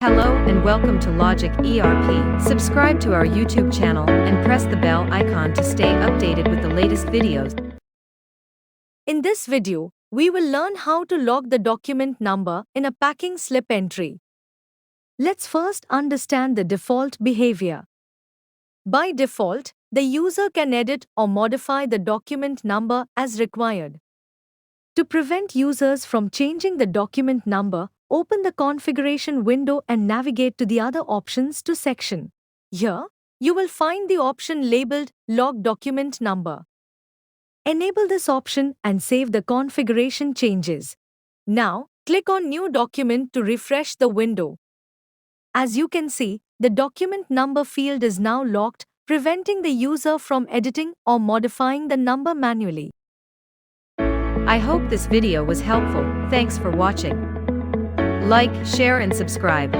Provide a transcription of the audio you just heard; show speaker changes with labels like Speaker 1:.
Speaker 1: Hello and welcome to Logic ERP. Subscribe to our YouTube channel and press the bell icon to stay updated with the latest videos.
Speaker 2: In this video, we will learn how to log the document number in a packing slip entry. Let's first understand the default behavior. By default, the user can edit or modify the document number as required. To prevent users from changing the document number, open the configuration window and navigate to the other options to section. Here, you will find the option labeled Log Document Number. Enable this option and save the configuration changes. Now, click on New Document to refresh the window. As you can see, the document number field is now locked, preventing the user from editing or modifying the number manually.
Speaker 1: I hope this video was helpful. Thanks for watching. Like, share and subscribe.